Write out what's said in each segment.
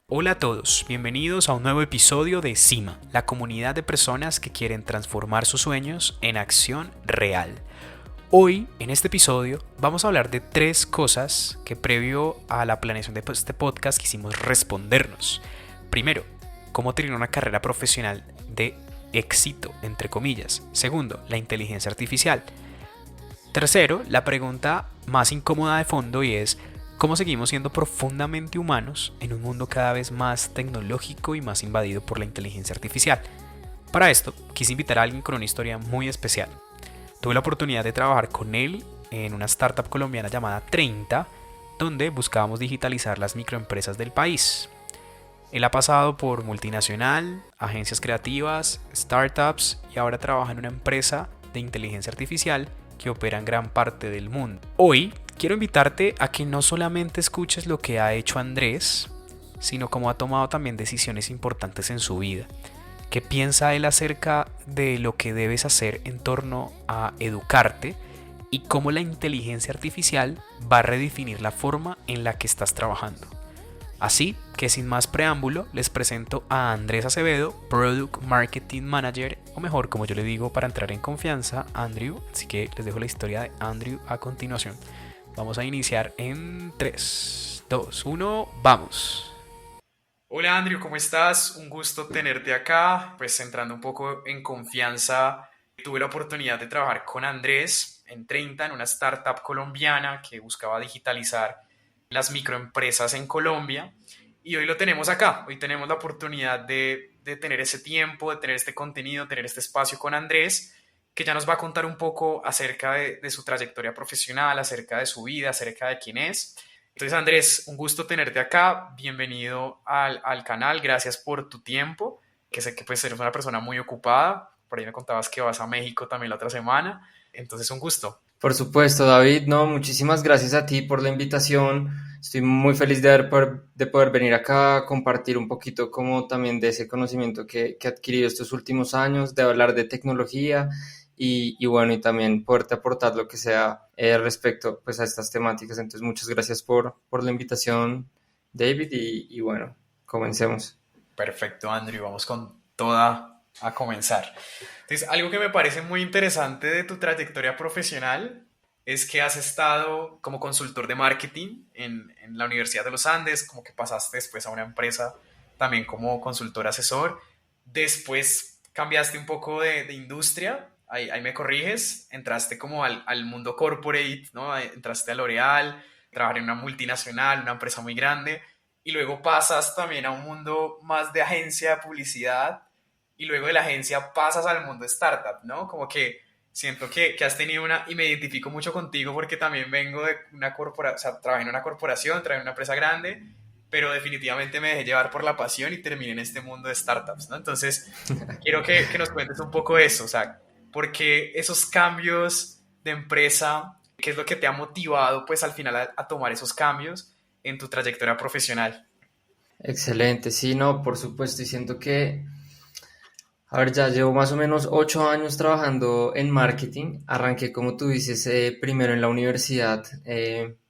Hola a todos, bienvenidos a un nuevo episodio de CIMA, la comunidad de personas que quieren transformar sus sueños en acción real. Hoy, en este episodio, vamos a hablar de 3 cosas que previo a la planeación de este podcast quisimos respondernos. Primero, cómo tener una carrera profesional de éxito, entre comillas. Segundo, la inteligencia artificial. Tercero, la pregunta más incómoda de fondo y es cómo seguimos siendo profundamente humanos en un mundo cada vez más tecnológico y más invadido por la inteligencia artificial. Para esto, quise invitar a alguien con una historia muy especial. Tuve la oportunidad de trabajar con él en una startup colombiana llamada 30, donde buscábamos digitalizar las microempresas del país. Él ha pasado por multinacional, agencias creativas, startups y ahora trabaja en una empresa de inteligencia artificial que opera en gran parte del mundo. Hoy quiero invitarte a que no solamente escuches lo que ha hecho Andrés, sino cómo ha tomado también decisiones importantes en su vida. ¿Qué piensa él acerca de lo que debes hacer en torno a educarte y cómo la inteligencia artificial va a redefinir la forma en la que estás trabajando? Así que sin más preámbulo, les presento a Andrés Acevedo, Product Marketing Manager, o mejor, como yo le digo para entrar en confianza, Andrew. Así que les dejo la historia de Andrew a continuación. Vamos a iniciar en 3, 2, 1, vamos. Hola Andrew, ¿cómo estás? Un gusto tenerte acá. Pues entrando un poco en confianza, tuve la oportunidad de trabajar con Andrés en 30 en una startup colombiana que buscaba digitalizar las microempresas en Colombia. Y hoy lo tenemos acá. Hoy tenemos la oportunidad de tener ese tiempo, de tener este contenido, tener este espacio con Andrés, que ya nos va a contar un poco acerca de su trayectoria profesional, acerca de su vida, acerca de quién es. Entonces, Andrés, un gusto tenerte acá. Bienvenido al canal. Gracias por tu tiempo, que sé que pues eres una persona muy ocupada. Por ahí me contabas que vas a México también la otra semana. Entonces, un gusto. Por supuesto, David, no, muchísimas gracias a ti por la invitación. Estoy muy feliz de poder venir acá a compartir un poquito como también de ese conocimiento que he adquirido estos últimos años, de hablar de tecnología y bueno, y también poderte aportar lo que sea respecto pues a estas temáticas. Entonces, muchas gracias por la invitación, David, y bueno, comencemos. Perfecto, Andrew. Vamos con toda a comenzar. Entonces, algo que me parece muy interesante de tu trayectoria profesional es que has estado como consultor de marketing en la Universidad de los Andes, como que pasaste después a una empresa también como consultor asesor. Después cambiaste un poco de industria, ahí me corriges, entraste como al mundo corporate, ¿no? Entraste a L'Oreal, trabajar en una multinacional, una empresa muy grande, y luego pasas también a un mundo más de agencia de publicidad, y luego de la agencia pasas al mundo startup, ¿no? Como que siento que has tenido una, y me identifico mucho contigo porque también vengo de una corporación, o sea, trabajé en una corporación, trabajé en una empresa grande, pero definitivamente me dejé llevar por la pasión y terminé en este mundo de startups, ¿no? Entonces, quiero que nos cuentes un poco eso, o sea, ¿por qué esos cambios de empresa? ¿Qué es lo que te ha motivado, pues, al final a tomar esos cambios en tu trayectoria profesional? Excelente, sí, no, por supuesto, y siento que a ver, ya llevo más o menos 8 años trabajando en marketing. Arranqué, como tú dices, primero en la universidad.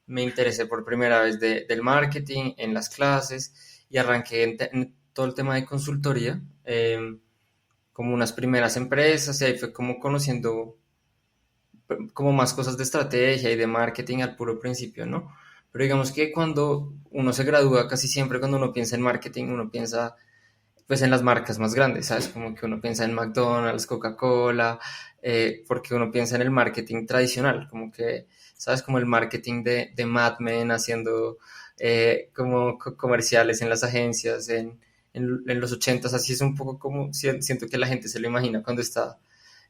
Me interesé por primera vez del marketing en las clases y arranqué en todo el tema de consultoría, como unas primeras empresas y ahí fue como conociendo como más cosas de estrategia y de marketing al puro principio, ¿no? Pero digamos que cuando uno se gradúa, casi siempre cuando uno piensa en marketing, uno piensa pues en las marcas más grandes, ¿sabes? Como que uno piensa en McDonald's, Coca-Cola, porque uno piensa en el marketing tradicional, como que, ¿sabes? Como el marketing de Mad Men haciendo como comerciales en las agencias, en los ochentas, así es un poco como siento que la gente se lo imagina cuando está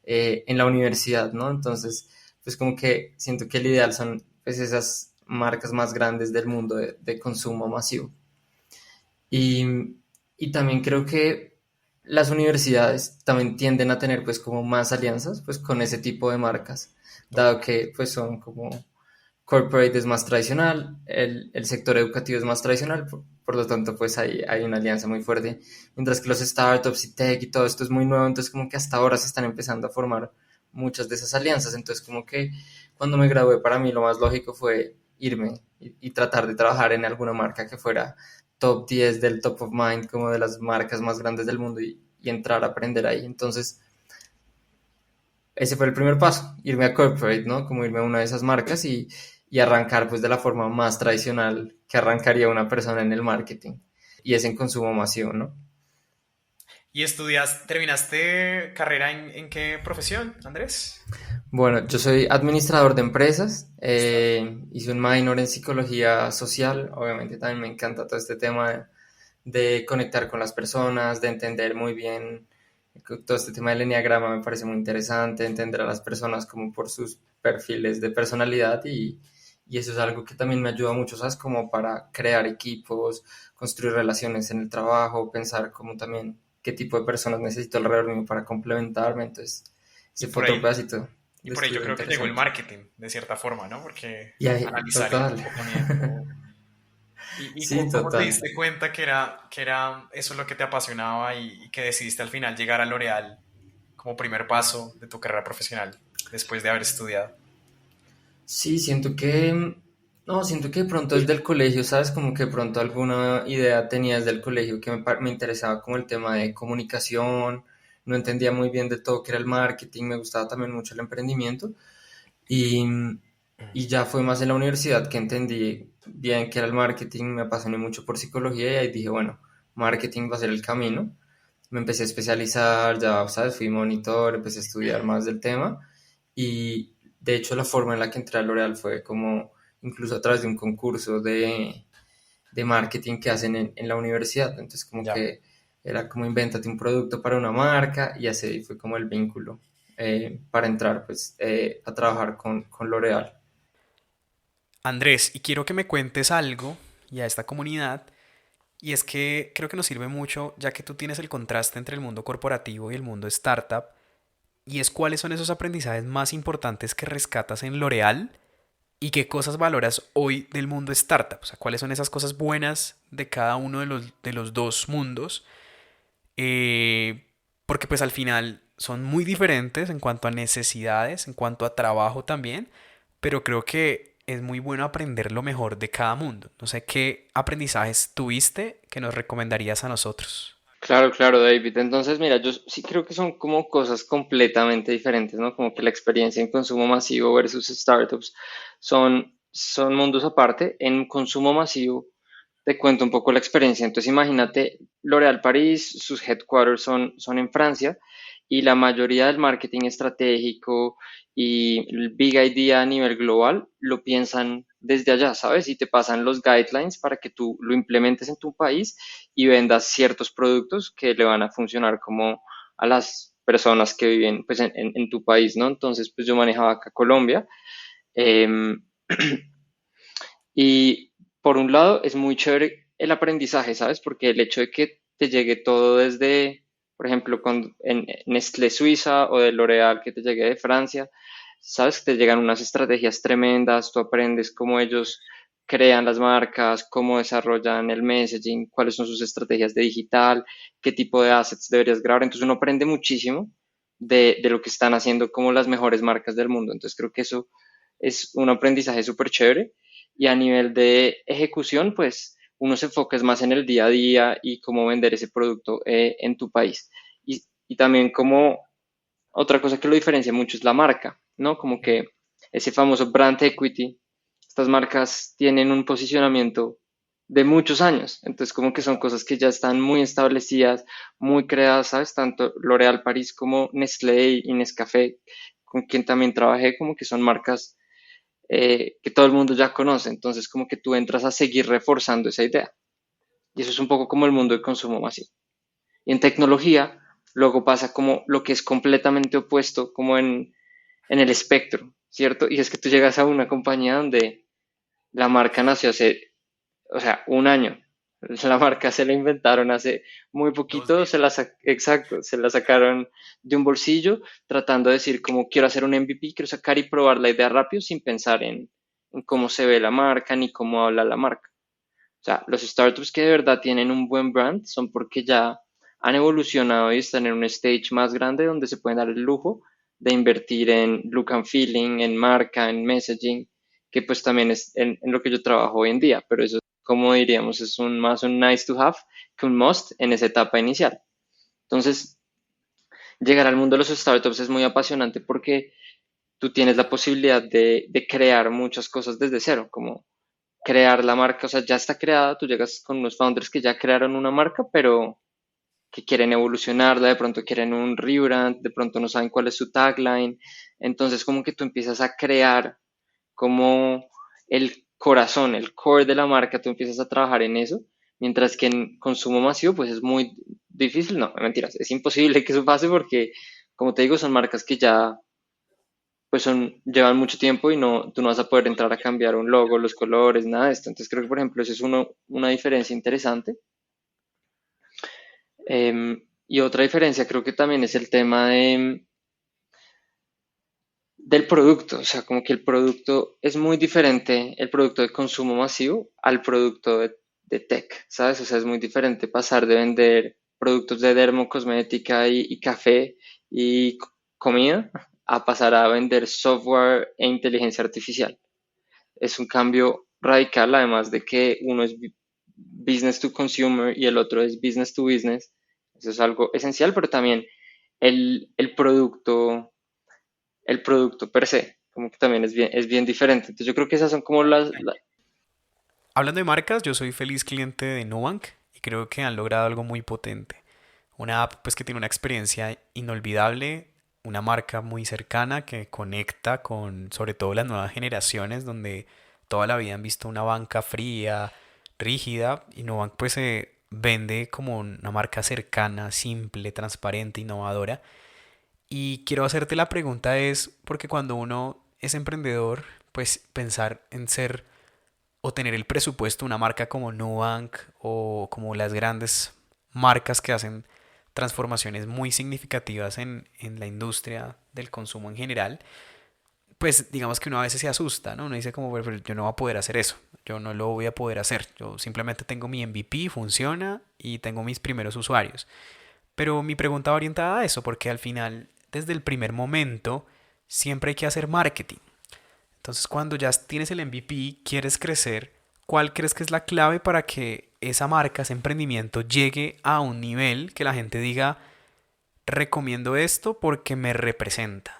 en la universidad, ¿no? Entonces, pues como que siento que el ideal son pues esas marcas más grandes del mundo de consumo masivo. Y, y también creo que las universidades también tienden a tener pues como más alianzas pues con ese tipo de marcas, dado que pues son como corporate es más tradicional, el sector educativo es más tradicional, por lo tanto pues hay una alianza muy fuerte, mientras que los startups y tech y todo esto es muy nuevo, entonces como que hasta ahora se están empezando a formar muchas de esas alianzas, entonces como que cuando me gradué para mí lo más lógico fue irme y tratar de trabajar en alguna marca que fuera top 10 del top of mind, como de las marcas más grandes del mundo y entrar a aprender ahí. Entonces, ese fue el primer paso, irme a corporate, ¿no? Como irme a una de esas marcas y arrancar pues de la forma más tradicional que arrancaría una persona en el marketing. Y es en consumo masivo, ¿no? ¿Y terminaste carrera en qué profesión, Andrés? Bueno, yo soy administrador de empresas, hice un minor en psicología social, obviamente también me encanta todo este tema de conectar con las personas, de entender muy bien todo este tema del enneagrama me parece muy interesante, entender a las personas como por sus perfiles de personalidad y eso es algo que también me ayuda mucho, ¿sabes? Como para crear equipos, construir relaciones en el trabajo, pensar como también qué tipo de personas necesito alrededor mío para complementarme, entonces Y ese fue por otro ahí, pedacito y de por ahí yo estudio creo que llegó el interesante. marketing, de cierta forma, ¿no? Porque Y ahí, analizar el total, comportamiento. ¿Y sí, cómo te total. diste cuenta que era eso lo que te apasionaba y que decidiste al final llegar a L'Oréal como primer paso de tu carrera profesional después de haber estudiado? Sí, no, siento que de pronto desde el colegio, ¿sabes? Como que de pronto alguna idea tenía desde el colegio que me interesaba como el tema de comunicación, no entendía muy bien de todo que era el marketing, me gustaba también mucho el emprendimiento y, y ya fue más en la universidad que entendí bien que era el marketing, me apasioné mucho por psicología y ahí dije, bueno, marketing va a ser el camino. Me empecé a especializar, ya, ¿sabes? Fui monitor, empecé a estudiar más del tema y de hecho la forma en la que entré a L'Oreal fue como incluso a través de un concurso de marketing que hacen en la universidad. Entonces como Ya. que era como invéntate un producto para una marca y así fue como el vínculo para entrar pues a trabajar con L'Oreal. Andrés, y quiero que me cuentes algo y a esta comunidad, y es que creo que nos sirve mucho ya que tú tienes el contraste entre el mundo corporativo y el mundo startup, y es cuáles son esos aprendizajes más importantes que rescatas en L'Oreal y qué cosas valoras hoy del mundo startup, o sea, cuáles son esas cosas buenas de cada uno de los dos mundos, eh, porque pues al final son muy diferentes en cuanto a necesidades, en cuanto a trabajo también, pero creo que es muy bueno aprender lo mejor de cada mundo. No sé qué aprendizajes tuviste que nos recomendarías a nosotros. Claro, claro, David. Entonces, mira, yo sí creo que son como cosas completamente diferentes, ¿no? Como que la experiencia en consumo masivo versus startups son mundos aparte. En consumo masivo, te cuento un poco la experiencia. Entonces, imagínate, L'Oréal París, sus headquarters son en Francia y la mayoría del marketing estratégico y el big idea a nivel global lo piensan desde allá, ¿sabes? Y te pasan los guidelines para que tú lo implementes en tu país y vendas ciertos productos que le van a funcionar como a las personas que viven pues en tu país, ¿no? Entonces, pues yo manejaba acá Colombia. em, y por un lado es muy chévere el aprendizaje, ¿sabes? Porque el hecho de que te llegue todo desde, por ejemplo, en Nestlé Suiza o de L'Oréal que te llegue de Francia, ¿sabes? Que te llegan unas estrategias tremendas, tú aprendes cómo ellos crean las marcas, cómo desarrollan el messaging, cuáles son sus estrategias de digital, qué tipo de assets deberías grabar. Entonces uno aprende muchísimo de lo que están haciendo como las mejores marcas del mundo. Entonces creo que eso es un aprendizaje súper chévere y a nivel de ejecución, pues uno se enfoca es más en el día a día y cómo vender ese producto en tu país. Y también como otra cosa que lo diferencia mucho es la marca, ¿no? Como que ese famoso brand equity, estas marcas tienen un posicionamiento de muchos años, entonces como que son cosas que ya están muy establecidas, muy creadas, ¿sabes? Tanto L'Oréal París como Nestlé y Nescafé, con quien también trabajé, como que son marcas que todo el mundo ya conoce. Entonces, como que tú entras a seguir reforzando esa idea. Y eso es un poco como el mundo del consumo masivo. Y en tecnología, luego pasa como lo que es completamente opuesto, como en el espectro, ¿cierto? Y es que tú llegas a una compañía donde la marca nació hace, o sea, un año. La marca se la inventaron hace muy Dos poquito, días. exacto, se la sacaron de un bolsillo tratando de decir como quiero hacer un MVP, quiero sacar y probar la idea rápido sin pensar en cómo se ve la marca ni cómo habla la marca. O sea, los startups que de verdad tienen un buen brand son porque ya han evolucionado y están en un stage más grande donde se pueden dar el lujo de invertir en look and feeling, en marca, en messaging, que pues también es en lo que yo trabajo hoy en día, pero eso es como diríamos, es más un nice to have que un must en esa etapa inicial. Entonces, llegar al mundo de los startups es muy apasionante porque tú tienes la posibilidad de crear muchas cosas desde cero, como crear la marca, o sea, ya está creada, tú llegas con unos founders que ya crearon una marca, pero que quieren evolucionarla, de pronto quieren un rebrand, de pronto no saben cuál es su tagline, entonces como que tú empiezas a crear como el corazón, el core de la marca, tú empiezas a trabajar en eso, mientras que en consumo masivo pues es muy difícil, no, mentiras, es imposible que eso pase porque, como te digo, son marcas que ya pues llevan mucho tiempo y no, tú no vas a poder entrar a cambiar un logo, los colores, nada de esto. Entonces creo que, por ejemplo, eso es una diferencia interesante. Y otra diferencia creo que también es el tema del producto. O sea, como que el producto es muy diferente, el producto de consumo masivo al producto de tech, ¿sabes? O sea, es muy diferente pasar de vender productos de dermocosmética y café y comida a pasar a vender software e inteligencia artificial. Es un cambio radical, además de que uno es business to consumer y el otro es business to business. Eso es algo esencial, pero también el, el producto, el producto per se, como que también es bien diferente. Entonces yo creo que esas son como Hablando de marcas, yo soy feliz cliente de Nubank y creo que han logrado algo muy potente. Una app pues que tiene una experiencia inolvidable, una marca muy cercana que conecta con sobre todo las nuevas generaciones donde toda la vida han visto una banca fría, rígida y Nubank pues se vende como una marca cercana, simple, transparente, innovadora. Y quiero hacerte la pregunta es porque cuando uno es emprendedor, pues pensar en ser o tener el presupuesto de una marca como Nubank o como las grandes marcas que hacen transformaciones muy significativas en la industria del consumo en general, pues digamos que uno a veces se asusta, ¿no? Uno dice como, "Pero yo no voy a poder hacer eso, yo no lo voy a poder hacer, yo simplemente tengo mi MVP, funciona y tengo mis primeros usuarios". Pero mi pregunta va orientada a eso, porque al final, desde el primer momento, siempre hay que hacer marketing. Entonces, cuando ya tienes el MVP, quieres crecer, ¿cuál crees que es la clave para que esa marca, ese emprendimiento llegue a un nivel que la gente diga, recomiendo esto porque me representa?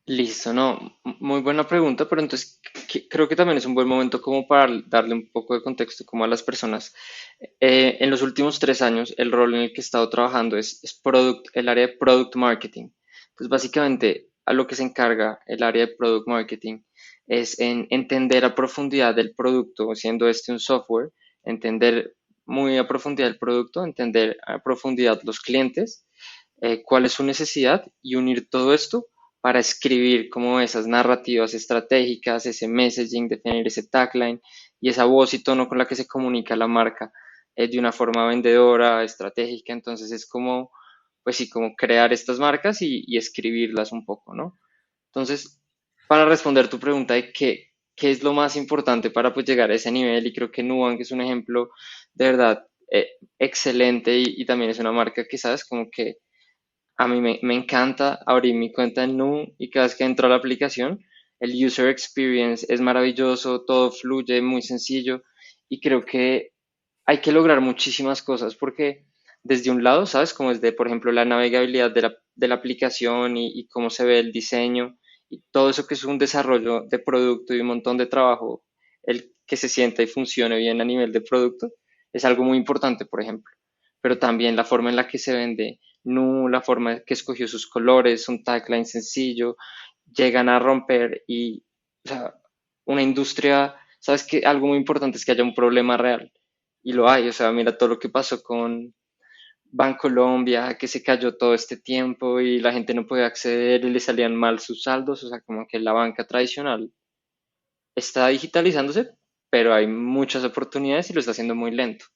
Listo, no, muy buena pregunta, pero entonces creo que también es un buen momento como para darle un poco de contexto como a las personas. En los últimos 3 años, el rol en el que he estado trabajando es el área de Product Marketing. Pues básicamente a lo que se encarga el área de Product Marketing es en entender a profundidad el producto, siendo este un software, entender muy a profundidad el producto, entender a profundidad los clientes, cuál es su necesidad y unir todo esto para escribir como esas narrativas estratégicas, ese messaging, definir ese tagline y esa voz y tono con la que se comunica la marca de una forma vendedora, estratégica. Entonces es como, pues sí, como crear estas marcas y escribirlas un poco, ¿no? Entonces, para responder tu pregunta de qué es lo más importante para pues, llegar a ese nivel, y creo que Nubank es un ejemplo de verdad excelente y también es una marca que, sabes, como que a mí me encanta abrir mi cuenta en Nu y cada vez que entro a la aplicación, el user experience es maravilloso, todo fluye muy sencillo y creo que hay que lograr muchísimas cosas porque desde un lado, ¿sabes? Como desde, por ejemplo, la navegabilidad de la aplicación y cómo se ve el diseño y todo eso que es un desarrollo de producto y un montón de trabajo, el que se sienta y funcione bien a nivel de producto, es algo muy importante, por ejemplo. Pero también la forma en la que se vende Nu, la forma en que escogió sus colores, un tagline sencillo, llegan a romper y, o sea, una industria, ¿sabes que algo muy importante es que haya un problema real? Y lo hay, o sea, mira todo lo que pasó con Bancolombia, que se cayó todo este tiempo y la gente no podía acceder y le salían mal sus saldos, o sea, como que la banca tradicional está digitalizándose, pero hay muchas oportunidades y lo está haciendo muy lento.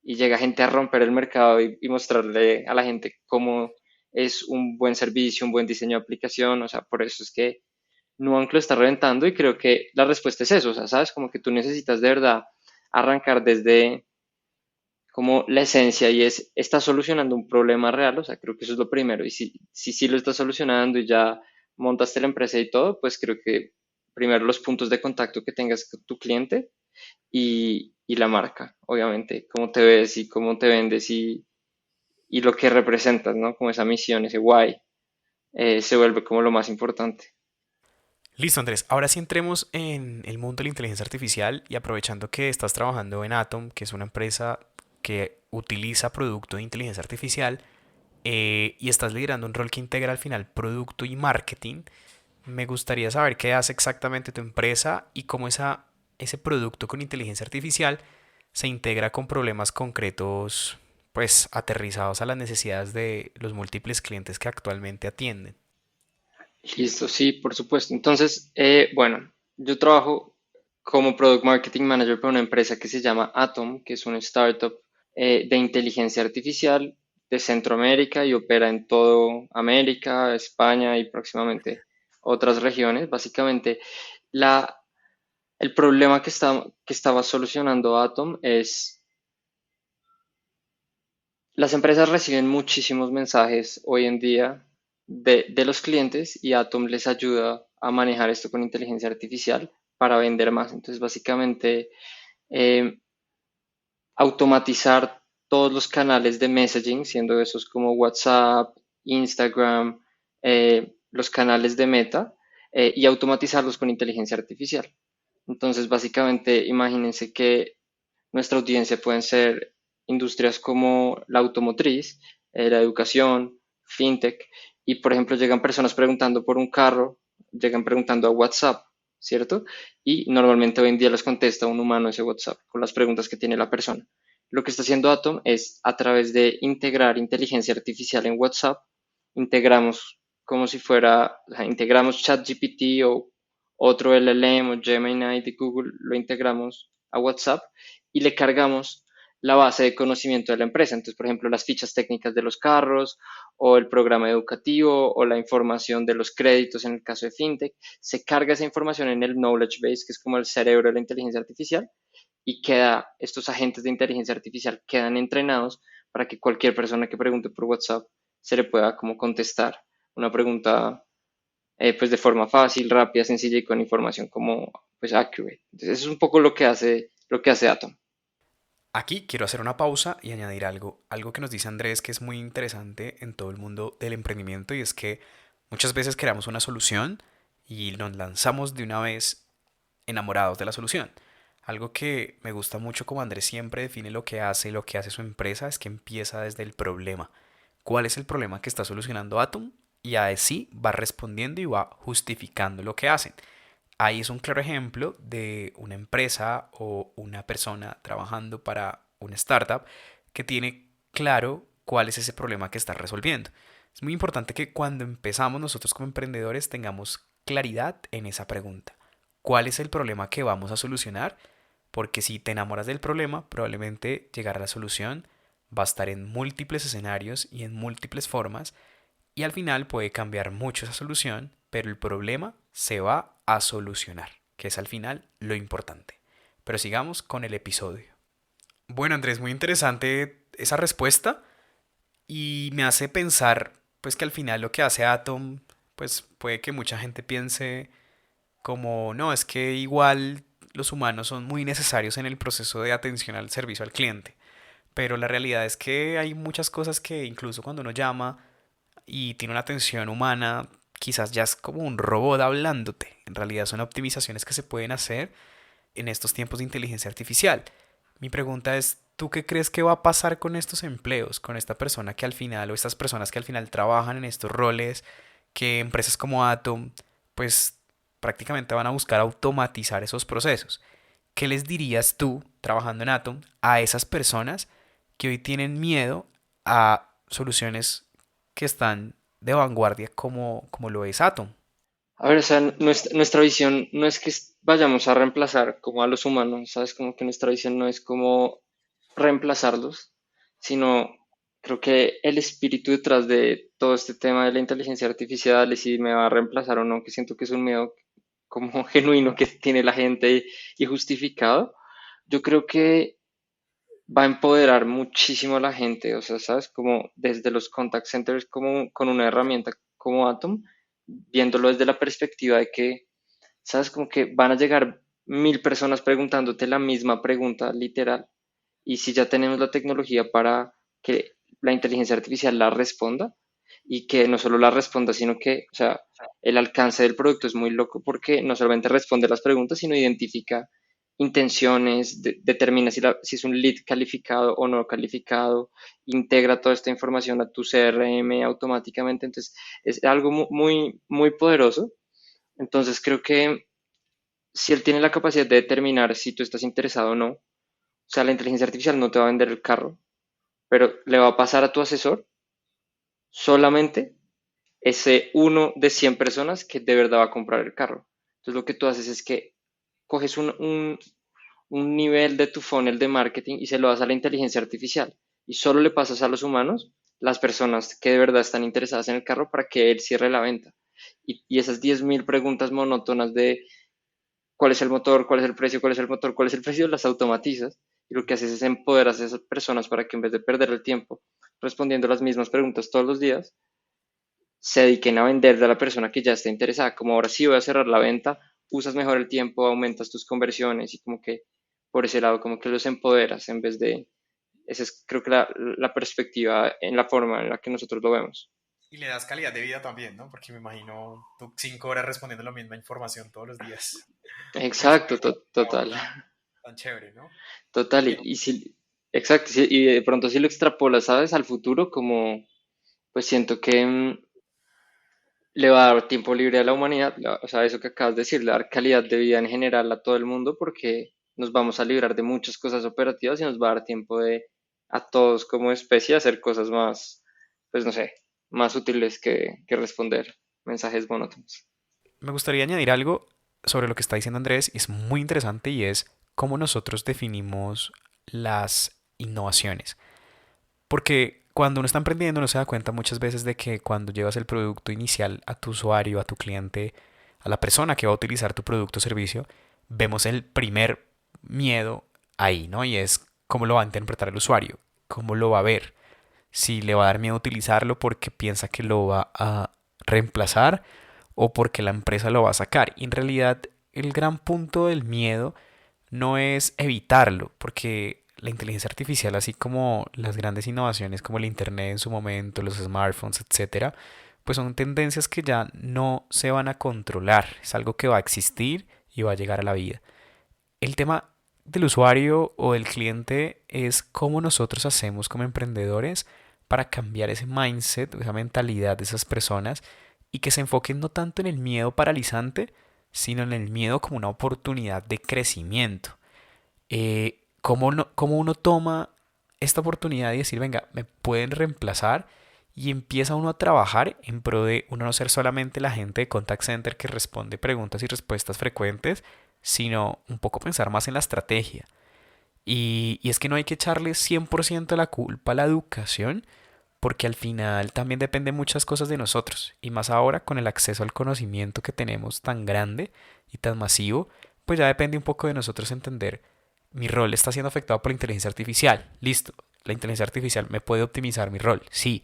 Y llega gente a romper el mercado y mostrarle a la gente cómo es un buen servicio, un buen diseño de aplicación, o sea, por eso es que Nubank lo está reventando y creo que la respuesta es eso, o sea, sabes, como que tú necesitas de verdad arrancar desde como la esencia y está solucionando un problema real, o sea, creo que eso es lo primero. Y si sí lo estás solucionando y ya montaste la empresa y todo, pues creo que primero los puntos de contacto que tengas con tu cliente, y la marca, obviamente, cómo te ves y cómo te vendes y lo que representas, ¿no? Como esa misión, ese why, se vuelve como lo más importante. Listo, Andrés. Ahora sí entremos en el mundo de la inteligencia artificial y aprovechando que estás trabajando en Atom, que es una empresa que utiliza producto de inteligencia artificial, y estás liderando un rol que integra al final producto y marketing, me gustaría saber qué hace exactamente tu empresa y cómo ese producto con inteligencia artificial se integra con problemas concretos, pues aterrizados a las necesidades de los múltiples clientes que actualmente atienden. Listo, sí, por supuesto. Entonces, bueno, yo trabajo como Product Marketing Manager para una empresa que se llama Atom, que es una startup de inteligencia artificial de Centroamérica y opera en todo América, España y próximamente otras regiones. Básicamente, la, el problema que estaba solucionando Atom es las empresas reciben muchísimos mensajes hoy en día de los clientes y Atom les ayuda a manejar esto con inteligencia artificial para vender más. Entonces, básicamente, eh, automatizar todos los canales de messaging, siendo esos como WhatsApp, Instagram, los canales de Meta, y automatizarlos con inteligencia artificial. Entonces, básicamente, imagínense que nuestra audiencia pueden ser industrias como la automotriz, la educación, fintech, y por ejemplo llegan personas preguntando por un carro, llegan preguntando a WhatsApp, ¿cierto? Y normalmente hoy en día les contesta un humano ese WhatsApp con las preguntas que tiene la persona. Lo que está haciendo Atom es a través de integrar inteligencia artificial en WhatsApp, integramos como si fuera, o sea, integramos ChatGPT o otro LLM o Gemini de Google, lo integramos a WhatsApp y le cargamos la base de conocimiento de la empresa. Entonces, por ejemplo, las fichas técnicas de los carros o el programa educativo o la información de los créditos en el caso de FinTech, se carga esa información en el knowledge base, que es como el cerebro de la inteligencia artificial, y estos agentes de inteligencia artificial quedan entrenados para que cualquier persona que pregunte por WhatsApp se le pueda como contestar una pregunta pues de forma fácil, rápida, sencilla y con información como pues accurate. Entonces, eso es un poco lo que hace Atom. Aquí quiero hacer una pausa y añadir algo que nos dice Andrés que es muy interesante en todo el mundo del emprendimiento y es que muchas veces creamos una solución y nos lanzamos de una vez enamorados de la solución. Algo que me gusta mucho como Andrés siempre define lo que hace y lo que hace su empresa es que empieza desde el problema. ¿Cuál es el problema que está solucionando Atom? Y así va respondiendo y va justificando lo que hacen. Ahí es un claro ejemplo de una empresa o una persona trabajando para una startup que tiene claro cuál es ese problema que está resolviendo. Es muy importante que cuando empezamos nosotros como emprendedores tengamos claridad en esa pregunta. ¿Cuál es el problema que vamos a solucionar? Porque si te enamoras del problema, probablemente llegar a la solución va a estar en múltiples escenarios y en múltiples formas y al final puede cambiar mucho esa solución, pero el problema se va a solucionar, que es al final lo importante. Pero sigamos con el episodio. Bueno, Andrés, muy interesante esa respuesta y me hace pensar pues que al final lo que hace Atom pues puede que mucha gente piense como no, es que igual los humanos son muy necesarios en el proceso de atención al servicio al cliente, pero la realidad es que hay muchas cosas que incluso cuando uno llama y tiene una atención humana, quizás ya es como un robot hablándote. En realidad son optimizaciones que se pueden hacer en estos tiempos de inteligencia artificial. Mi pregunta es, ¿tú qué crees que va a pasar con estos empleos, con esta persona que al final, o estas personas que al final trabajan en estos roles, que empresas como Atom, pues prácticamente van a buscar automatizar esos procesos? ¿Qué les dirías tú, trabajando en Atom, a esas personas que hoy tienen miedo a soluciones que están de vanguardia como lo es Atom? A ver, o sea, nuestra visión no es que vayamos a reemplazar como a los humanos, ¿sabes? Como que nuestra visión no es como reemplazarlos, sino creo que el espíritu detrás de todo este tema de la inteligencia artificial y si me va a reemplazar o no, que siento que es un miedo como genuino que tiene la gente y justificado, yo creo que va a empoderar muchísimo a la gente, o sea, ¿sabes? Como desde los contact centers, como con una herramienta como Atom, viéndolo desde la perspectiva de que, ¿sabes? Como que van a llegar 1000 personas preguntándote la misma pregunta literal. Y si ya tenemos la tecnología para que la inteligencia artificial la responda y que no solo la responda, sino que, o sea, el alcance del producto es muy loco porque no solamente responde las preguntas, sino identifica intenciones, determina si es un lead calificado o no calificado, integra toda esta información a tu CRM automáticamente. Entonces, es algo muy, muy poderoso. Entonces, creo que si él tiene la capacidad de determinar si tú estás interesado o no, o sea, la inteligencia artificial no te va a vender el carro, pero le va a pasar a tu asesor solamente ese uno de 100 personas que de verdad va a comprar el carro. Entonces lo que tú haces es que coges un nivel de tu funnel de marketing y se lo das a la inteligencia artificial y solo le pasas a los humanos las personas que de verdad están interesadas en el carro para que él cierre la venta. Y esas 10.000 preguntas monótonas de cuál es el motor, cuál es el precio, cuál es el motor, cuál es el precio, las automatizas y lo que haces es empoderar a esas personas para que en vez de perder el tiempo respondiendo las mismas preguntas todos los días, se dediquen a vender a la persona que ya está interesada. Como ahora sí voy a cerrar la venta, usas mejor el tiempo, aumentas tus conversiones y como que por ese lado como que los empoderas en vez de... Esa es creo que la perspectiva en la forma en la que nosotros lo vemos. Y le das calidad de vida también, ¿no? Porque me imagino tú 5 horas respondiendo la misma información todos los días. Pues Exacto, trabajo total, tan chévere, ¿no? total. Mira, Y si, exacto, y de pronto si lo extrapolas, ¿sabes? Al futuro, como pues siento que le va a dar tiempo libre a la humanidad, o sea, eso que acabas de decir, le va a dar calidad de vida en general a todo el mundo porque nos vamos a librar de muchas cosas operativas y nos va a dar tiempo de a todos como especie hacer cosas más, pues no sé, más útiles que responder mensajes monótonos. me gustaría añadir algo sobre lo que está diciendo Andrés, y es muy interesante, y es cómo nosotros definimos las innovaciones. Porque cuando uno está emprendiendo, uno se da cuenta muchas veces de que cuando llevas el producto inicial a tu usuario, a tu cliente, a la persona que va a utilizar tu producto o servicio, vemos el primer miedo ahí, ¿no? Y es cómo lo va a interpretar el usuario, cómo lo va a ver, si le va a dar miedo utilizarlo porque piensa que lo va a reemplazar o porque la empresa lo va a sacar. Y en realidad el gran punto del miedo no es evitarlo, porque la inteligencia artificial, así como las grandes innovaciones como el Internet en su momento, los smartphones, etcétera, pues son tendencias que ya no se van a controlar. Es algo que va a existir y va a llegar a la vida. El tema del usuario o del cliente es cómo nosotros hacemos como emprendedores para cambiar ese mindset, esa mentalidad de esas personas y que se enfoquen no tanto en el miedo paralizante, sino en el miedo como una oportunidad de crecimiento. ¿Cómo, cómo uno toma esta oportunidad y decir, venga, me pueden reemplazar? Y empieza uno a trabajar en pro de uno no ser solamente la gente de contact center que responde preguntas y respuestas frecuentes, sino un poco pensar más en la estrategia. Y es que no hay que echarle 100% la culpa a la educación, porque al final también depende muchas cosas de nosotros. Y más ahora con el acceso al conocimiento que tenemos tan grande y tan masivo, pues ya depende un poco de nosotros entender, mi rol está siendo afectado por la inteligencia artificial. Listo, la inteligencia artificial me puede optimizar mi rol, sí.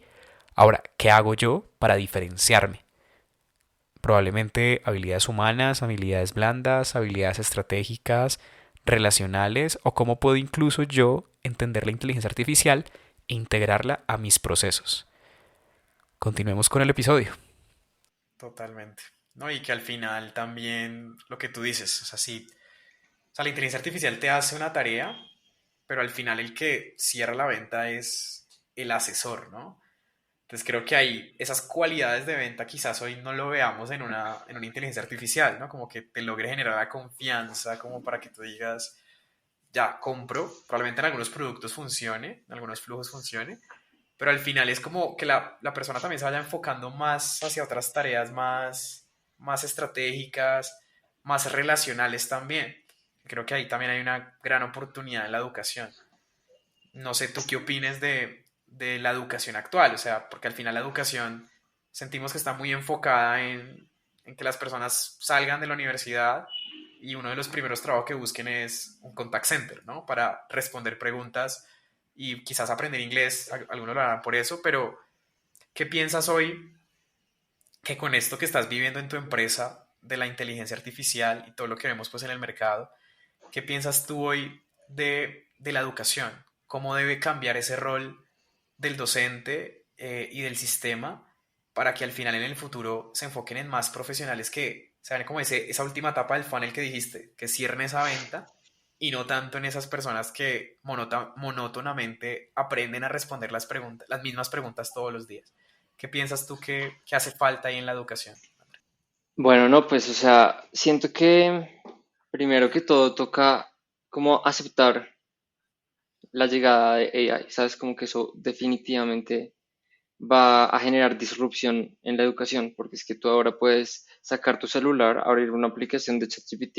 Ahora, ¿qué hago yo para diferenciarme? Probablemente habilidades humanas, habilidades blandas, habilidades estratégicas, relacionales, o cómo puedo incluso yo entender la inteligencia artificial e integrarla a mis procesos. Continuemos con el episodio. Totalmente. ¿No? Y que al final también lo que tú dices, o sea, sí, o sea, la inteligencia artificial te hace una tarea, pero al final el que cierra la venta es el asesor, ¿no? Entonces creo que ahí esas cualidades de venta quizás hoy no lo veamos en una inteligencia artificial, ¿no? Como que te logre generar la confianza, como para que tú digas, ya compro, probablemente en algunos productos funcione, en algunos flujos funcione, pero al final es como que la persona también se vaya enfocando más hacia otras tareas más estratégicas, más relacionales también. Creo que ahí también hay una gran oportunidad en la educación. No sé tú qué opines de la educación actual, o sea, porque al final la educación sentimos que está muy enfocada en que las personas salgan de la universidad y uno de los primeros trabajos que busquen es un contact center, ¿no? Para responder preguntas y quizás aprender inglés, algunos lo harán por eso, pero ¿qué piensas hoy que con esto que estás viviendo en tu empresa de la inteligencia artificial y todo lo que vemos pues en el mercado, ¿qué piensas tú hoy de la educación? ¿Cómo debe cambiar ese rol del docente y del sistema para que al final en el futuro se enfoquen en más profesionales que sean como esa última etapa del funnel que dijiste, que cierren esa venta y no tanto en esas personas que monótonamente aprenden a responder las mismas preguntas todos los días? ¿Qué piensas tú que hace falta ahí en la educación? Bueno, no, pues, o sea, siento que primero que todo toca como aceptar la llegada de AI, ¿sabes? Como que eso definitivamente va a generar disrupción en la educación, porque es que tú ahora puedes sacar tu celular, abrir una aplicación de ChatGPT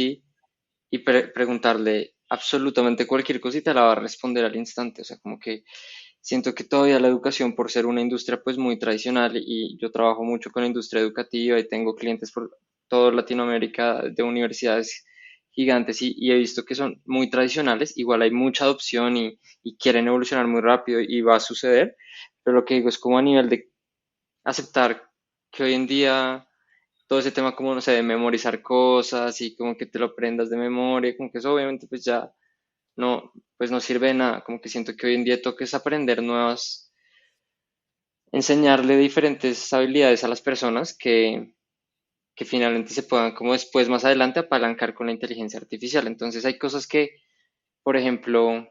y preguntarle absolutamente cualquier cosa y te la va a responder al instante. O sea, como que siento que todavía la educación, por ser una industria pues muy tradicional, y yo trabajo mucho con la industria educativa y tengo clientes por toda Latinoamérica de universidades gigantes y he visto que son muy tradicionales, igual hay mucha adopción y quieren evolucionar muy rápido y va a suceder, pero lo que digo es como a nivel de aceptar que hoy en día todo ese tema como, no sé, de memorizar cosas y como que te lo aprendas de memoria, como que eso obviamente pues ya no, pues no sirve de nada, como que siento que hoy en día toca es aprender nuevas, enseñarle diferentes habilidades a las personas que finalmente se puedan como después más adelante apalancar con la inteligencia artificial. Entonces hay cosas que, por ejemplo,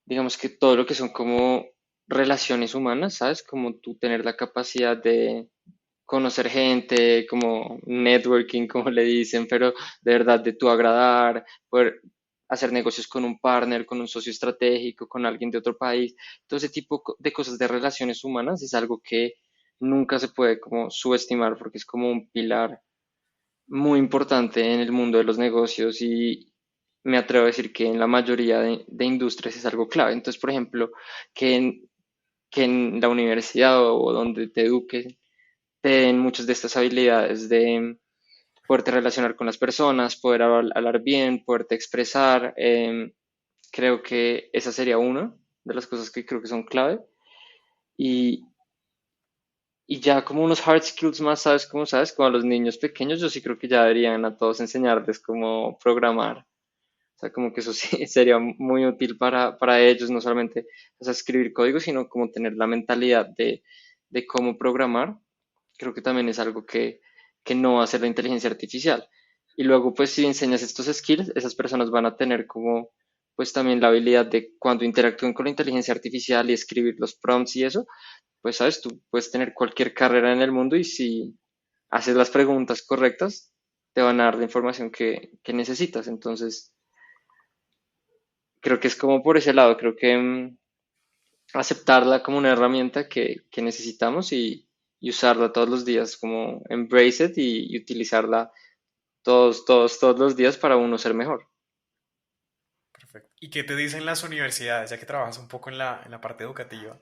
digamos que todo lo que son como relaciones humanas, ¿sabes? Como tú tener la capacidad de conocer gente, como networking, como le dicen, pero de verdad de tu agradar, poder hacer negocios con un partner, con un socio estratégico, con alguien de otro país. Todo ese tipo de cosas de relaciones humanas es algo que nunca se puede como subestimar porque es como un pilar muy importante en el mundo de los negocios y me atrevo a decir que en la mayoría de industrias es algo clave. Entonces, por ejemplo, que en la universidad o donde te eduquen te den muchas de estas habilidades de poderte relacionar con las personas, poder hablar bien, poderte expresar. Creo que esa sería una de las cosas que creo que son clave. Y, y ya como unos hard skills más, ¿sabes? Como sabes, como a los niños pequeños, yo sí creo que ya deberían a todos enseñarles cómo programar. O sea, como que eso sí sería muy útil para ellos, no solamente o sea, escribir código, sino como tener la mentalidad de cómo programar. Creo que también es algo que no va a hacer la inteligencia artificial. Y luego, pues si enseñas estos skills, esas personas van a tener como, pues también la habilidad de cuando interactúen con la inteligencia artificial y escribir los prompts y eso, pues sabes, tú puedes tener cualquier carrera en el mundo y si haces las preguntas correctas, te van a dar la información que necesitas. Entonces, creo que es como por ese lado, creo que aceptarla como una herramienta que necesitamos y usarla todos los días, como embrace it y utilizarla todos los días para uno ser mejor. Perfecto. ¿Y qué te dicen las universidades, ya que trabajas un poco en la parte educativa?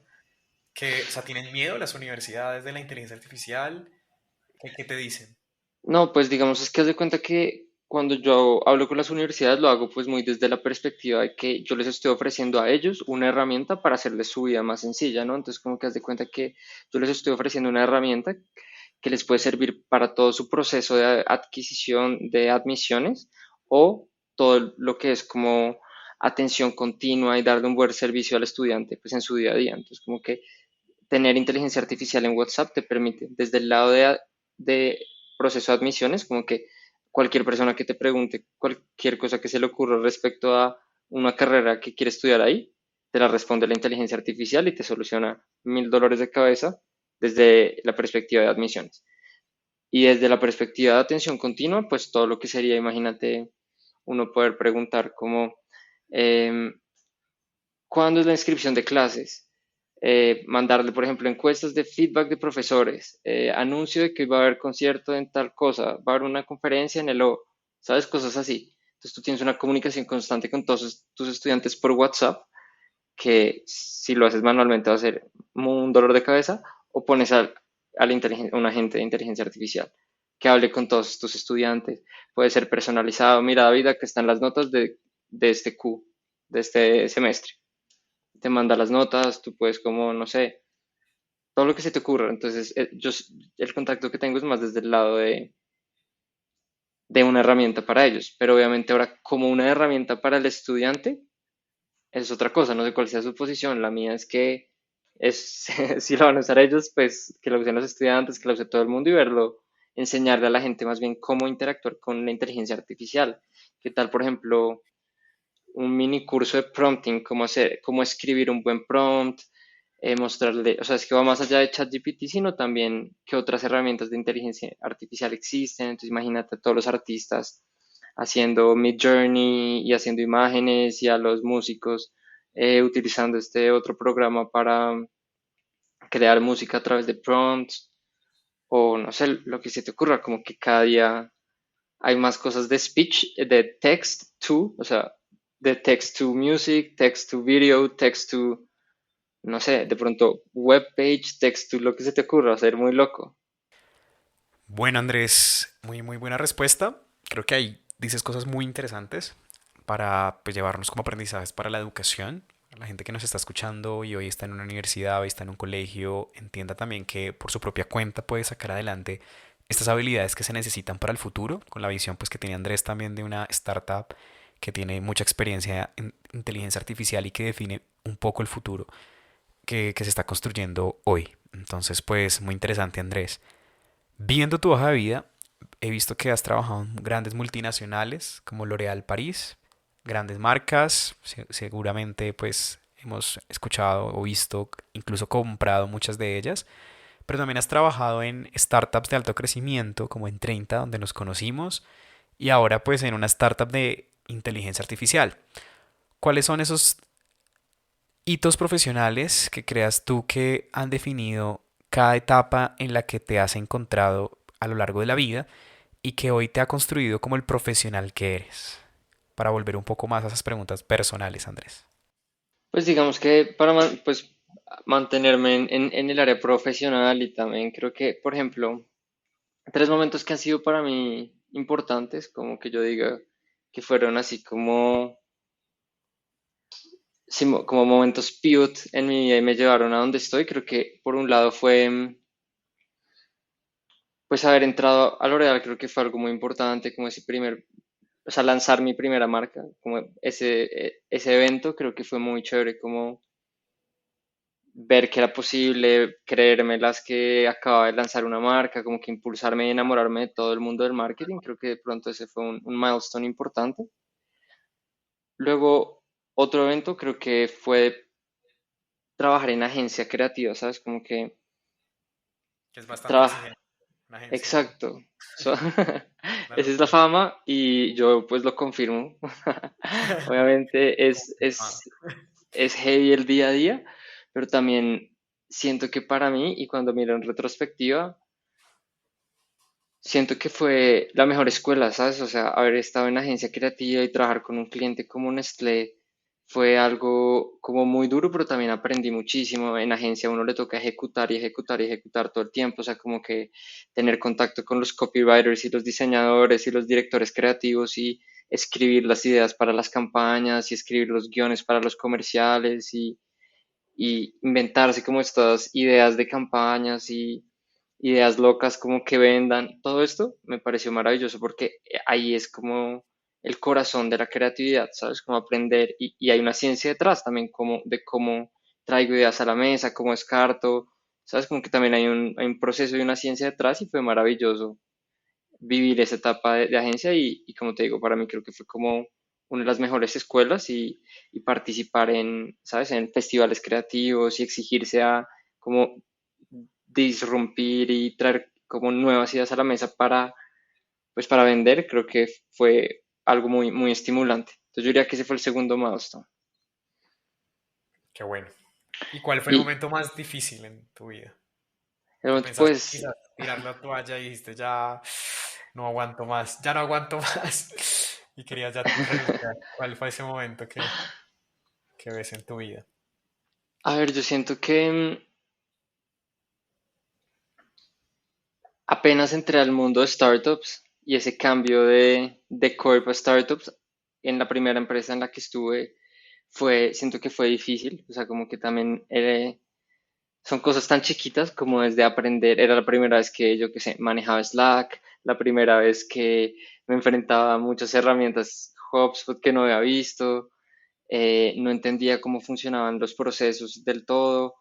Que, o sea, ¿tienen miedo las universidades de la inteligencia artificial? ¿Qué te dicen? No, pues digamos, es que haz de cuenta que cuando yo hablo con las universidades lo hago pues muy desde la perspectiva de que yo les estoy ofreciendo a ellos una herramienta para hacerles su vida más sencilla, ¿no? Entonces como que haz de cuenta que yo les estoy ofreciendo una herramienta que les puede servir para todo su proceso de adquisición de admisiones o todo lo que es como atención continua y darle un buen servicio al estudiante pues en su día a día. Entonces como que tener inteligencia artificial en WhatsApp te permite desde el lado de proceso de admisiones, como que cualquier persona que te pregunte cualquier cosa que se le ocurra respecto a una carrera que quiere estudiar ahí, te la responde la inteligencia artificial y te soluciona $1000 de cabeza desde la perspectiva de admisiones. Y desde la perspectiva de atención continua, pues todo lo que sería, imagínate, uno poder preguntar como, eh, ¿cuándo es la inscripción de clases? Mandarle, por ejemplo, encuestas de feedback de profesores, anuncio de que va a haber concierto en tal cosa, va a haber una conferencia en el O, ¿sabes? Cosas así. Entonces tú tienes una comunicación constante con todos tus estudiantes por WhatsApp, que si lo haces manualmente va a ser un dolor de cabeza, o pones a un agente de inteligencia artificial que hable con todos tus estudiantes. Puede ser personalizado. Mira, David, acá están las notas de este Q, de este semestre. Te manda las notas, tú puedes como, no sé, todo lo que se te ocurra. Entonces, el contacto que tengo es más desde el lado de una herramienta para ellos. Pero obviamente ahora como una herramienta para el estudiante es otra cosa, no sé cuál sea su posición. La mía es que es, si lo van a usar ellos, pues que lo usen los estudiantes, que lo use todo el mundo y verlo, enseñarle a la gente más bien cómo interactuar con la inteligencia artificial. ¿Qué tal, por ejemplo, un mini curso de prompting, cómo hacer, cómo escribir un buen prompt, mostrarle, o sea, es que va más allá de ChatGPT, sino también qué otras herramientas de inteligencia artificial existen. Entonces, imagínate a todos los artistas haciendo Midjourney y haciendo imágenes y a los músicos utilizando este otro programa para crear música a través de prompts o no sé, lo que se te ocurra, como que cada día hay más cosas de speech, de text to, o sea, de text to music, text to video, text to, no sé, de pronto web page, text to lo que se te ocurra, va a ser muy loco. Bueno, Andrés, muy buena respuesta. Creo que ahí dices cosas muy interesantes para pues, llevarnos como aprendizajes para la educación. La gente que nos está escuchando y hoy está en una universidad, hoy está en un colegio, entienda también que por su propia cuenta puede sacar adelante estas habilidades que se necesitan para el futuro, con la visión pues que tiene Andrés también de una startup que tiene mucha experiencia en inteligencia artificial y que define un poco el futuro que se está construyendo hoy. Entonces, pues muy interesante, Andrés. Viendo tu hoja de vida, he visto que has trabajado en grandes multinacionales como L'Oréal París, grandes marcas, seguramente pues hemos escuchado o visto, incluso comprado muchas de ellas, pero también has trabajado en startups de alto crecimiento como en 30, donde nos conocimos, y ahora pues en una startup de inteligencia artificial. ¿Cuáles son esos hitos profesionales que creas tú que han definido cada etapa en la que te has encontrado a lo largo de la vida y que hoy te ha construido como el profesional que eres? Para volver un poco más a esas preguntas personales, Andrés. Pues digamos que para pues, mantenerme en el área profesional y también creo que, por ejemplo, tres momentos que han sido para mí importantes, como que yo diga que fueron así como, sí, como momentos pivot en mi vida y me llevaron a donde estoy. Creo que por un lado fue pues haber entrado a L'Oreal, creo que fue algo muy importante, como ese primer, o sea, lanzar mi primera marca, como ese evento, creo que fue muy chévere, como ver que era posible, creerme las que acababa de lanzar una marca, como que impulsarme y enamorarme de todo el mundo del marketing, creo que de pronto ese fue un milestone importante. Luego, otro evento creo que fue trabajar en agencia creativa, ¿sabes? Como que Que es bastante trabajar, exigente, una agencia. exacto. So- Una esa es la locura. fama y yo pues lo confirmo. Obviamente Ah, es heavy el día a día, pero también siento que para mí, y cuando miro en retrospectiva, siento que fue la mejor escuela, ¿sabes? O sea, haber estado en agencia creativa y trabajar con un cliente como Nestlé fue algo como muy duro, pero también aprendí muchísimo. En agencia a uno le toca ejecutar y ejecutar y ejecutar todo el tiempo, o sea, como que tener contacto con los copywriters y los diseñadores y los directores creativos y escribir las ideas para las campañas y escribir los guiones para los comerciales y inventarse como estas ideas de campañas y ideas locas como que vendan. Todo esto me pareció maravilloso porque ahí es como el corazón de la creatividad, ¿sabes? Como aprender y hay una ciencia detrás también como de cómo traigo ideas a la mesa, cómo descarto, ¿sabes? Como que también hay un proceso y una ciencia detrás y fue maravilloso vivir esa etapa de agencia y como te digo, para mí creo que fue como una de las mejores escuelas y participar en, ¿sabes? En festivales creativos y exigirse a como disrumpir y traer como nuevas ideas a la mesa para, pues para vender, creo que fue algo muy estimulante. Entonces yo diría que ese fue el segundo milestone. qué bueno. ¿Y cuál fue el Y momento más difícil en tu vida? Que realmente, pensaste pues, quizás tirar la toalla y dijiste ya no aguanto más, ya no aguanto más y querías ya renunciar. ¿Cuál fue ese momento que ves en tu vida? a ver, yo siento que apenas entré al mundo de startups y ese cambio de corp a startups en la primera empresa en la que estuve siento que fue difícil, o sea, como que también son cosas tan chiquitas como desde aprender, era la primera vez que yo que sé, manejaba Slack, la primera vez que me enfrentaba a muchas herramientas HubSpot que no había visto, no entendía cómo funcionaban los procesos del todo.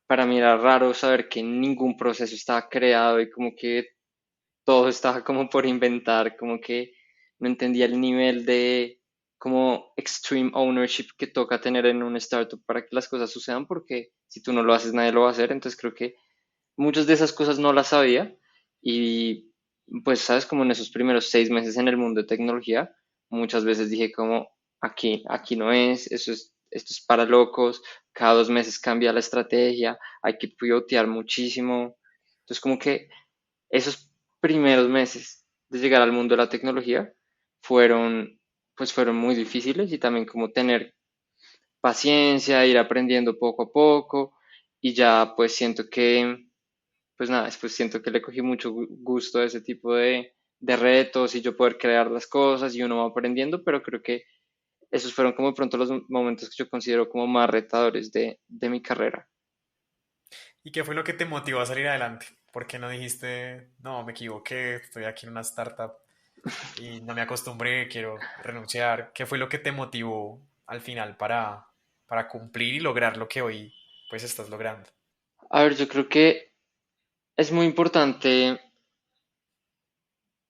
Para mí era raro saber que ningún proceso estaba creado y como que todo estaba como por inventar, como que no entendía el nivel de como extreme ownership que toca tener en un startup para que las cosas sucedan, porque si tú no lo haces, nadie lo va a hacer. Entonces creo que muchas de esas cosas no las sabía y pues sabes, como en esos primeros 6 meses en el mundo de tecnología, muchas veces dije como aquí no es, esto es para locos, cada 2 meses cambia la estrategia, hay que pivotear muchísimo. Entonces como que esos primeros meses de llegar al mundo de la tecnología fueron, pues fueron muy difíciles y también como tener paciencia, ir aprendiendo poco a poco y ya pues siento que, pues nada, después siento que le cogí mucho gusto a ese tipo de retos y yo poder crear las cosas y uno va aprendiendo, pero creo que esos fueron como de pronto los momentos que yo considero como más retadores de mi carrera. ¿Y qué fue lo que te motivó a salir adelante? ¿Por qué no dijiste, no, me equivoqué, estoy aquí en una startup y no me acostumbré, quiero renunciar? ¿Qué fue lo que te motivó al final para cumplir y lograr lo que hoy pues estás logrando? A ver, yo creo que es muy importante,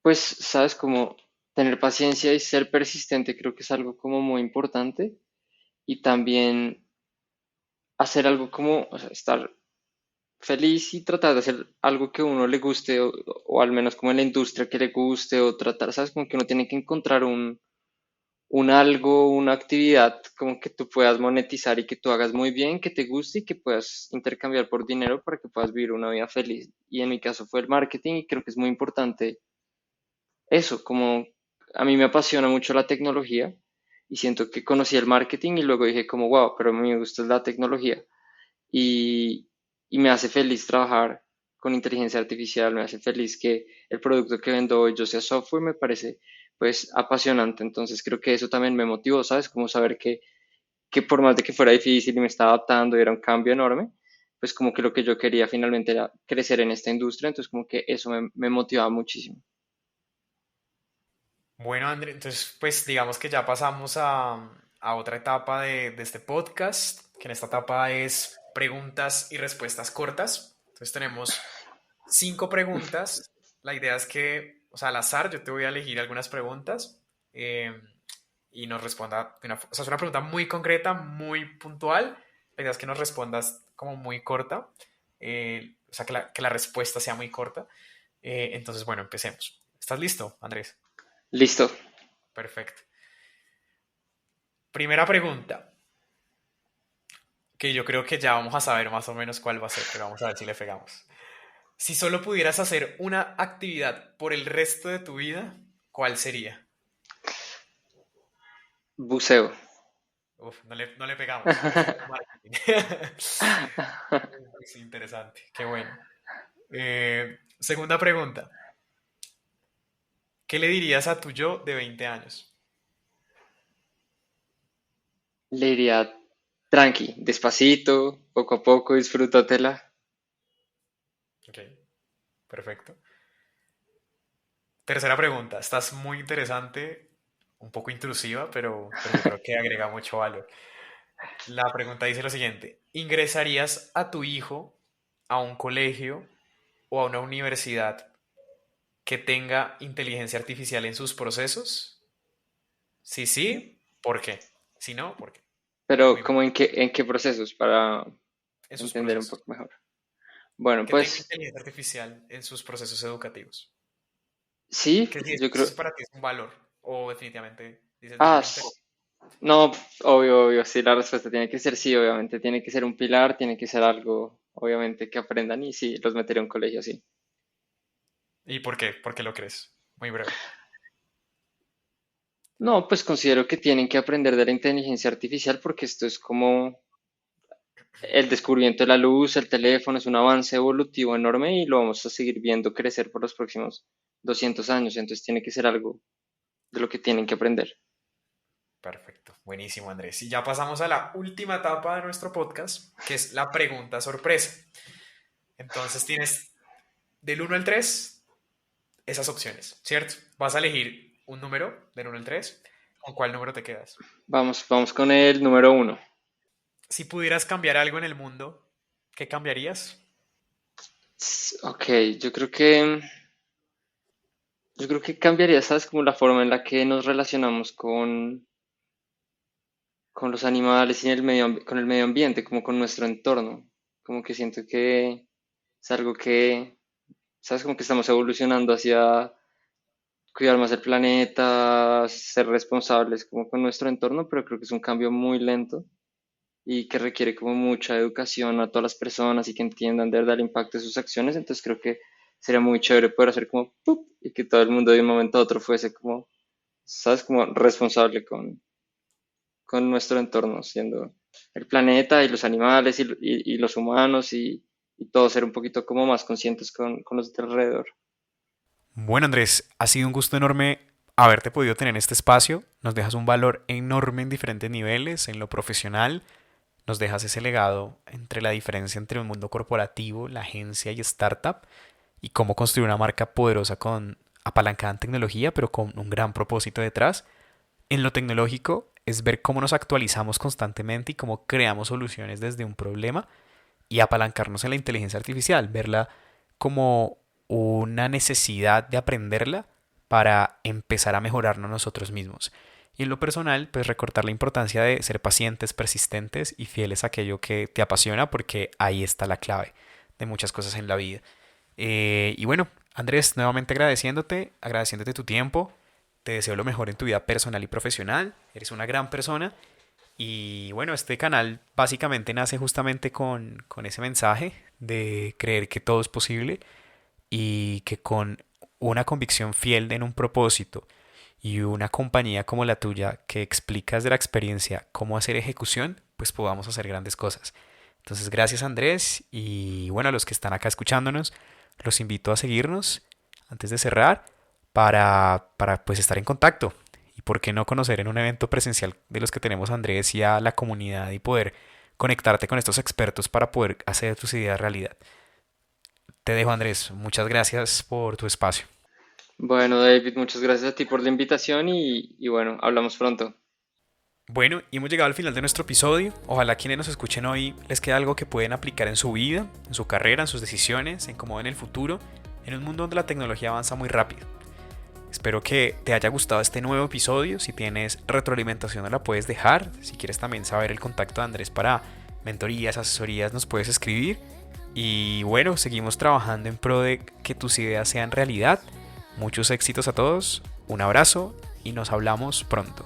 pues, sabes, como tener paciencia y ser persistente, creo que es algo como muy importante y también hacer algo como, o sea, estar feliz y tratar de hacer algo que a uno le guste o al menos como en la industria que le guste o tratar, sabes, como que uno tiene que encontrar un algo, una actividad como que tú puedas monetizar y que tú hagas muy bien, que te guste y que puedas intercambiar por dinero para que puedas vivir una vida feliz. Y en mi caso fue el marketing y creo que es muy importante eso, como a mí me apasiona mucho la tecnología y siento que conocí el marketing y luego dije como, wow, pero a mí me gusta la tecnología y, y me hace feliz trabajar con inteligencia artificial, me hace feliz que el producto que vendo hoy yo sea software, me parece pues apasionante, entonces creo que eso también me motivó, ¿sabes? Como saber que por más de que fuera difícil y me estaba adaptando y era un cambio enorme, pues como que lo que yo quería finalmente era crecer en esta industria, entonces como que eso me motivaba muchísimo. Bueno, André, entonces pues digamos que ya pasamos a otra etapa de este podcast, que en esta etapa es preguntas y respuestas cortas. Entonces tenemos 5 preguntas. La idea es que, o sea, al azar, yo te voy a elegir algunas preguntas eh, y nos responda, o sea, es una pregunta muy concreta, muy puntual. La idea es que nos respondas como muy corta, o sea, que la respuesta sea muy corta. Entonces, bueno, empecemos. ¿Estás listo, Andrés? Listo. Perfecto. Primera pregunta, que yo creo que ya vamos a saber más o menos cuál va a ser, pero vamos a ver si le pegamos. Si solo pudieras hacer una actividad por el resto de tu vida, ¿cuál sería? Buceo. Uf, no le pegamos, pero es marketing. Es interesante, qué bueno. Segunda pregunta, ¿qué le dirías a tu yo de 20 años? Le diría tranqui, despacito, poco a poco, disfrútatela. Ok, perfecto. Tercera pregunta, estás muy interesante, un poco intrusiva, pero yo creo que agrega mucho valor. La pregunta dice lo siguiente, ¿ingresarías a tu hijo a un colegio o a una universidad que tenga inteligencia artificial en sus procesos? Si sí, ¿por qué? Si no, ¿por qué? Pero Muy breve. como en qué procesos para En sus entender un procesos. poco mejor. Bueno, Que tenga pues inteligencia artificial en sus procesos educativos. sí, Que si yo creo. eso para ti es un valor o definitivamente dices no Ah, me interesa. no, obvio, obvio, sí, la respuesta tiene que ser sí, obviamente. Tiene que ser un pilar, tiene que ser algo, obviamente, que aprendan y sí, los meteré a un colegio, sí. ¿Y por qué? ¿Por qué lo crees? Muy breve. No, pues considero que tienen que aprender de la inteligencia artificial porque esto es como el descubrimiento de la luz, el teléfono, es un avance evolutivo enorme y lo vamos a seguir viendo crecer por los próximos 200 años, entonces tiene que ser algo de lo que tienen que aprender. Perfecto. Buenísimo, Andrés. Y ya pasamos a la última etapa de nuestro podcast, que es la pregunta sorpresa. Entonces tienes del 1 al 3 esas opciones, ¿cierto? Vas a elegir un número del 1 al 3. ¿Con cuál número te quedas? Vamos con el número uno. Si pudieras cambiar algo en el mundo, ¿qué cambiarías? Ok, yo creo que cambiaría, ¿sabes? Como la forma en la que nos relacionamos con los animales y con el medio ambiente, como con nuestro entorno. Como que siento que es algo que, ¿sabes? Como que estamos evolucionando hacia cuidar más el planeta, ser responsables como con nuestro entorno, pero creo que es un cambio muy lento y que requiere como mucha educación a todas las personas y que entiendan de verdad el impacto de sus acciones. Entonces creo que sería muy chévere poder hacer como ¡pup! Y que todo el mundo de un momento a otro fuese como, ¿sabes? Como responsable con nuestro entorno, siendo el planeta y los animales y los humanos y todo ser un poquito como más conscientes con los de alrededor. Bueno, Andrés, ha sido un gusto enorme haberte podido tener en este espacio. Nos dejas un valor enorme en diferentes niveles, en lo profesional. Nos dejas ese legado entre la diferencia entre un mundo corporativo, la agencia y startup, y cómo construir una marca poderosa con apalancada en tecnología, pero con un gran propósito detrás. En lo tecnológico es ver cómo nos actualizamos constantemente y cómo creamos soluciones desde un problema y apalancarnos en la inteligencia artificial, verla como una necesidad de aprenderla para empezar a mejorarnos nosotros mismos. Y en lo personal, pues recortar la importancia de ser pacientes, persistentes y fieles a aquello que te apasiona, porque ahí está la clave de muchas cosas en la vida. Y bueno, Andrés, nuevamente agradeciéndote tu tiempo. Te deseo lo mejor en tu vida personal y profesional. Eres una gran persona. Y bueno, este canal básicamente nace justamente con ese mensaje de creer que todo es posible y que con una convicción fiel en un propósito y una compañía como la tuya que explicas de la experiencia cómo hacer ejecución, pues podamos hacer grandes cosas. Entonces, gracias Andrés y bueno, a los que están acá escuchándonos, los invito a seguirnos antes de cerrar para pues estar en contacto y por qué no conocer en un evento presencial de los que tenemos Andrés y a la comunidad y poder conectarte con estos expertos para poder hacer tus ideas realidad. Te dejo Andrés, muchas gracias por tu espacio. Bueno, David, muchas gracias a ti por la invitación y bueno, hablamos pronto. Bueno, y hemos llegado al final de nuestro episodio. Ojalá quienes nos escuchen hoy les quede algo que pueden aplicar en su vida, en su carrera, en sus decisiones, en cómo ven el futuro, en un mundo donde la tecnología avanza muy rápido. Espero que te haya gustado este nuevo episodio. Si tienes retroalimentación, no la puedes dejar. Si quieres también saber el contacto de Andrés para mentorías, asesorías, nos puedes escribir. Y bueno, seguimos trabajando en pro de que tus ideas sean realidad. Muchos éxitos a todos, un abrazo y nos hablamos pronto.